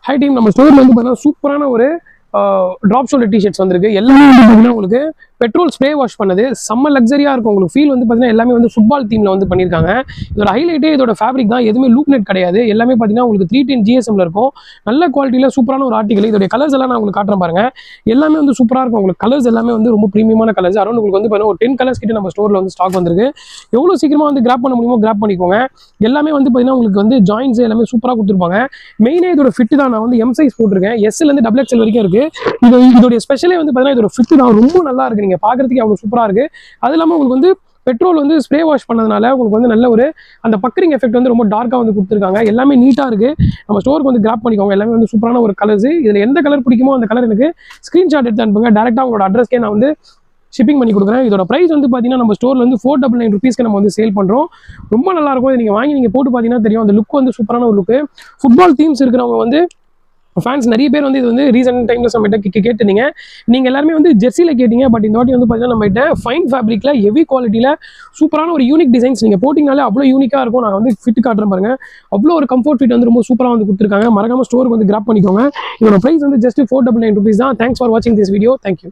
High team நம்ம ஸ்டோர்ல வந்து பார்த்தீங்கன்னா சூப்பரான ஒரு ட்ராப் ஷோல்டர் டிஷர்ட்ஸ் வந்திருக்கு. எல்லாமே வந்து பார்த்தீங்கன்னா உங்களுக்கு பெட்ரோல் ஸ்ப்ரே வாஷ் பண்ணது செம்ம லக்ஸரியாக இருக்கும். உங்களுக்கு ஃபீல் வந்து பார்த்தீங்கன்னா எல்லாமே வந்து ஃபுட்பால் தீமில் வந்து பண்ணியிருக்காங்க. இதோட ஹைலைட்டே இதோட ஃபேப்ரிக் தான். எதுவுமே லூப் நெட் கிடையாது. எல்லாமே பார்த்தீங்கன்னா உங்களுக்கு 310 GSMல இருக்கும். நல்ல குவாலிட்டியில் சூப்பரான ஒரு ஆர்டிகல். இதோட கலர்ஸ் எல்லாம் நான் உங்களுக்கு காட்டுறேன் பாருங்க. எல்லாமே வந்து சூப்பராக இருக்கும். உங்களுக்கு கலர்ஸ் எல்லாமே வந்து ரொம்ப ப்ரீமியமான கலர்ஸ். அரௌண்ட் உங்களுக்கு வந்து பார்த்தீங்கன்னா ஒரு 10 கலர்ஸ் கிட்ட நம்ம ஸ்டோரில் வந்து ஸ்டாக் வந்திருக்கு. எவ்வளோ சீக்கிரமாக வந்து கிராப் பண்ண முடியுமோ கிராப் பண்ணிக்கோங்க. எல்லாமே வந்து பார்த்தீங்கன்னா உங்களுக்கு வந்து ஜாயின்ஸ் எல்லாமே சூப்பராக கொடுத்துருப்பாங்க. மெயினே இதோட ஃபிட் தான். நான் வந்து M சைஸ் போட்டிருக்கேன். SL XXL வரைக்கும் இருக்கு. இதோட ஸ்பெஷலே வந்து பார்த்தீங்கன்னா இதோட ஃபிட் தான் ரொம்ப நல்லா இருக்கு. நீங்க பாக்குறதுக்கு அவ்வளவு சூப்பரா இருக்கு. அது இல்லாம உங்களுக்கு வந்து பெட்ரோல் வந்து ஸ்ப்ரே வாஷ் பண்ணதுனால உங்களுக்கு வந்து நல்ல ஒரு அந்த பக்கரிங் எஃபெக்ட் வந்து ரொம்ப டார்க்கா வந்து கொடுத்துருக்காங்க. எல்லாமே நீட்டா இருக்கு. நம்ம ஸ்டோருக்கு வந்து கிராப் பண்ணிக்கோங்க. எல்லாமே வந்து சூப்பரான ஒரு கலர்ஸ். இதுல எந்த கலர் பிடிக்குமோ அந்த கலர் எனக்கு ஸ்கிரீன்ஷாட் எடுத்து அனுப்புங்க. டேரக்டா உங்களோட அட்ரஸ்க்கே நான் வந்து ஷிப்பிங் பண்ணி கொடுக்குறேன். இதோட பிரைஸ் வந்து பார்த்தீங்கன்னா நம்ம ஸ்டோர்ல வந்து 499 rupeesக்கு நம்ம வந்து சேல் பண்றோம். ரொம்ப நல்லா இருக்கும். இது நீங்க வாங்கி நீங்க போட்டு பார்த்தீங்கன்னா தெரியும். அந்த லுக் வந்து சூப்பரான ஒரு லுக். ஃபுட்பால் டீம்ஸ் இருக்கிறவங்க வந்து ஃபேன்ஸ் நிறைய பேர் வந்து இது வந்து ரீசெண்ட் டைம்ல நம்மகிட்ட கேட்டுனீங்க. நீங்க எல்லாருமே வந்து ஜெர்சியில கேட்டீங்க. பட் இந்த வாட்டி வந்து பார்த்தீங்கன்னா நம்மகிட்ட ஃபைன் ஃபேப்ரிக்ல ஹெவி குவாலிட்டியில சூப்பரான ஒரு யூனிக் டிசைன்ஸ் நீங்க போட்டிங்கனாலே அவ்வளோ யூனிக்கா இருக்கும். நான் வந்து ஃபிட் காட்டுறேன் பாருங்க. அவ்வளோ ஒரு கம்ஃபர்ட் ஃபிட் வந்து ரொம்ப சூப்பராக வந்து கொடுத்துருக்காங்க. மறக்காம ஸ்டோருக்கு வந்து கிராப் பண்ணிக்கோங்க. இதோட பிரைஸ் வந்து ஜஸ்ட் 499 rupees தான். தேங்க்ஸ் ஃபார் வாட்சிங் திஸ் வீடியோ. தேங்க்யூ.